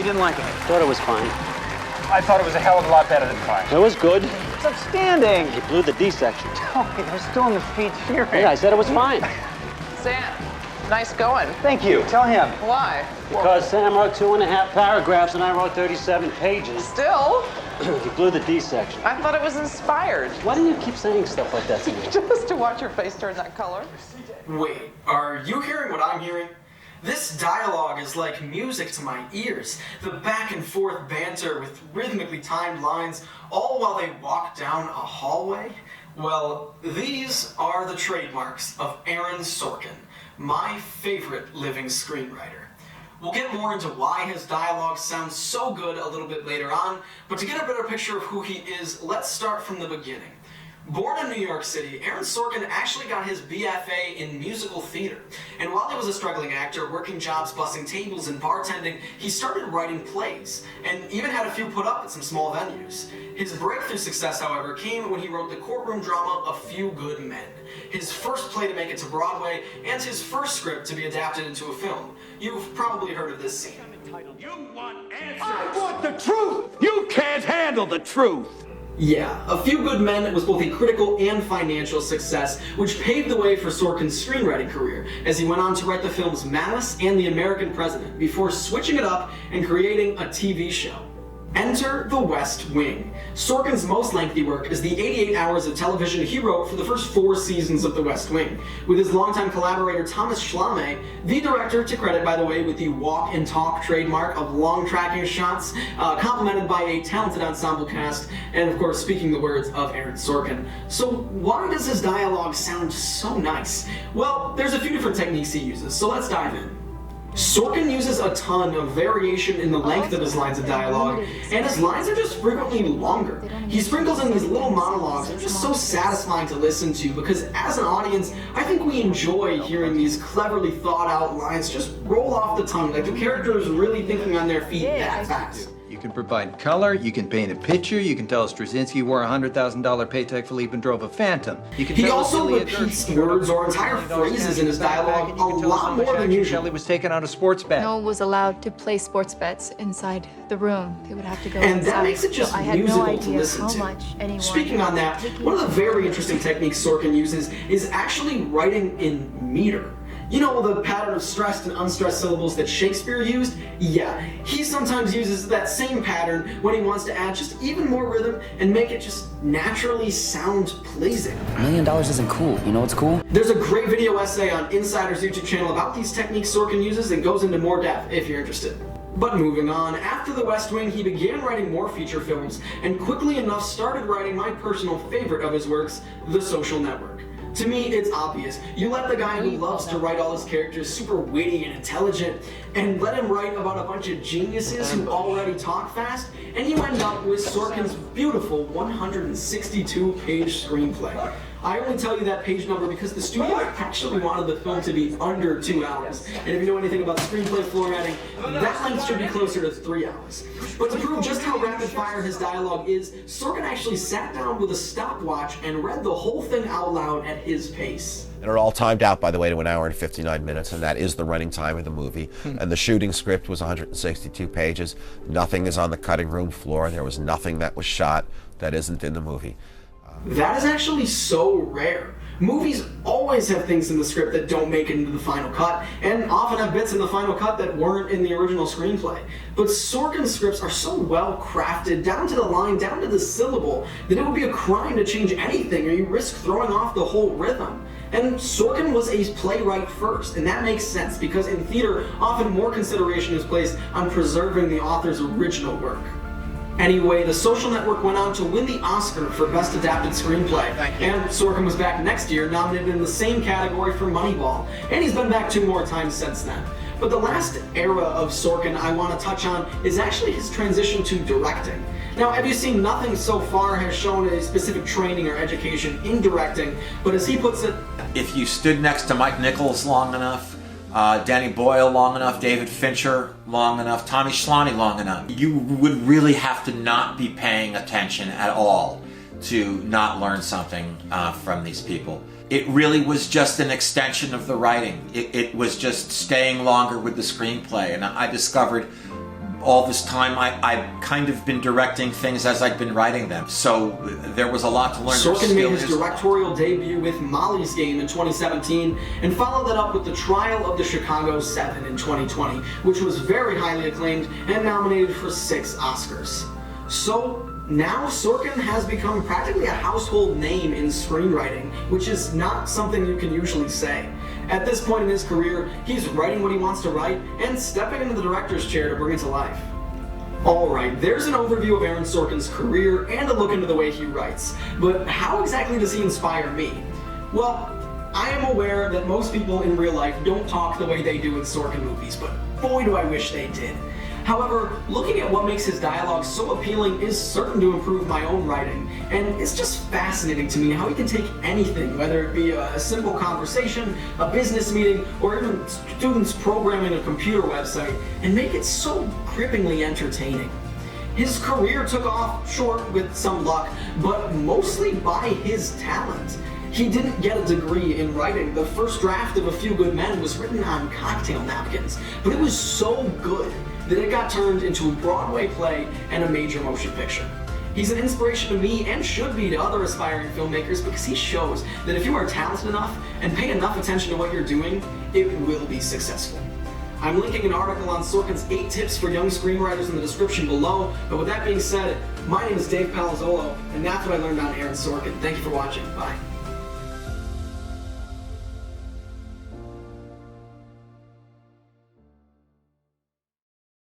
You didn't like it? I thought it was fine. I thought it was a hell of a lot better than fine. It was good. It's outstanding. He blew the D section. Tell me, they're still in the speech hearing. Yeah, I said it was fine. Sam, nice going. Thank you. Tell him. Why? Because Sam wrote 2.5 paragraphs and I wrote 37 pages. Still? He blew the D section. I thought it was inspired. Why do you keep saying stuff like that to me? Just to watch your face turn that color. Wait, are you hearing what I'm hearing? This dialogue is like music to my ears. The back and forth banter with rhythmically timed lines, all while they walk down a hallway. Well, these are the trademarks of Aaron Sorkin, my favorite living screenwriter. We'll get more into why his dialogue sounds so good a little bit later on, but to get a better picture of who he is, let's start from the beginning. Born in New York City, Aaron Sorkin actually got his BFA in musical theater. And while he was a struggling actor, working jobs, bussing tables, and bartending, he started writing plays, and even had a few put up at some small venues. His breakthrough success, however, came when he wrote the courtroom drama A Few Good Men, his first play to make it to Broadway, and his first script to be adapted into a film. You've probably heard of this scene. You want answers! I want the truth! You can't handle the truth! Yeah, A Few Good Men was both a critical and financial success, which paved the way for Sorkin's screenwriting career, as he went on to write the films Malice and The American President, before switching it up and creating a TV show. Enter The West Wing. Sorkin's most lengthy work is the 88 hours of television he wrote for the first 4 seasons of The West Wing, with his longtime collaborator Thomas Schlamme, the director to credit, by the way, with the walk and talk trademark of long tracking shots, complemented by a talented ensemble cast, and of course speaking the words of Aaron Sorkin. So why does his dialogue sound so nice? Well, there's a few different techniques he uses, so let's dive in. Sorkin uses a ton of variation in the length of his lines of dialogue, and his lines are just frequently longer. He sprinkles in these little monologues that are just so satisfying to listen to, because as an audience, I think we enjoy hearing these cleverly thought out lines just roll off the tongue, like the character is really thinking on their feet that fast. You can provide color, you can paint a picture, you can tell Straczynski wore a $100,000 Paytech Philippe and drove a Phantom. He also repeats words or entire phrases in his dialogue a lot more than usual. Shelley was taken out a sports bet. No one was allowed to play sports bets inside the room. They would have to go and inside. that makes it just so musical to listen to. Speaking on that, one of the very interesting techniques Sorkin uses is actually writing in meter. You know the pattern of stressed and unstressed syllables that Shakespeare used? Yeah, he sometimes uses that same pattern when he wants to add just even more rhythm and make it just naturally sound pleasing. $1 million isn't cool. You know what's cool? There's a great video essay on Insider's YouTube channel about these techniques Sorkin uses and goes into more depth if you're interested. But moving on, after The West Wing, he began writing more feature films, and quickly enough started writing my personal favorite of his works, The Social Network. To me, it's obvious. You let the guy who loves to write all his characters super witty and intelligent, and let him write about a bunch of geniuses who already talk fast, and you end up with Sorkin's beautiful 162-page screenplay. I only tell you that page number because the studio actually wanted the film to be under 2 hours. And if you know anything about screenplay formatting, that length should be closer to 3 hours. But to prove just how rapid fire his dialogue is, Sorkin actually sat down with a stopwatch and read the whole thing out loud at his pace. And it all timed out, by the way, to 1 hour and 59 minutes, and that is the running time of the movie. And the shooting script was 162 pages. Nothing is on the cutting room floor. There was nothing that was shot that isn't in the movie. That is actually so rare. Movies always have things in the script that don't make it into the final cut, and often have bits in the final cut that weren't in the original screenplay. But Sorkin's scripts are so well crafted, down to the line, down to the syllable, that it would be a crime to change anything, or you risk throwing off the whole rhythm. And Sorkin was a playwright first, and that makes sense, because in theater, often more consideration is placed on preserving the author's original work. Anyway, The Social Network went on to win the Oscar for Best Adapted Screenplay, and Sorkin was back next year, nominated in the same category for Moneyball, and he's been back 2 more times since then. But the last era of Sorkin I want to touch on is actually his transition to directing. Now, have you seen nothing so far has shown a specific training or education in directing, but as he puts it, if you stood next to Mike Nichols long enough, Danny Boyle long enough, David Fincher long enough, Tommy Schlamme long enough, you would really have to not be paying attention at all to not learn something from these people. It really was just an extension of the writing. It was just staying longer with the screenplay, and I discovered all this time, I've kind of been directing things as I've been writing them. So there was a lot to learn. Sorkin made his directorial debut with Molly's Game in 2017 and followed that up with The Trial of the Chicago 7 in 2020, which was very highly acclaimed and nominated for 6 Oscars. So now Sorkin has become practically a household name in screenwriting, which is not something you can usually say. At this point in his career, he's writing what he wants to write and stepping into the director's chair to bring it to life. Alright, there's an overview of Aaron Sorkin's career and a look into the way he writes. But how exactly does he inspire me? Well, I am aware that most people in real life don't talk the way they do in Sorkin movies, but boy do I wish they did. However, looking at what makes his dialogue so appealing is certain to improve my own writing, and it's just fascinating to me how he can take anything, whether it be a simple conversation, a business meeting, or even students programming a computer website, and make it so grippingly entertaining. His career took off, sure, with some luck, but mostly by his talent. He didn't get a degree in writing. The first draft of A Few Good Men was written on cocktail napkins, but it was so good that it got turned into a Broadway play and a major motion picture. He's an inspiration to me and should be to other aspiring filmmakers because he shows that if you are talented enough and pay enough attention to what you're doing, it will be successful. I'm linking an article on Sorkin's 8 tips for young screenwriters in the description below, but with that being said, my name is Dave Palazzolo, and that's what I learned on Aaron Sorkin. Thank you for watching. Bye.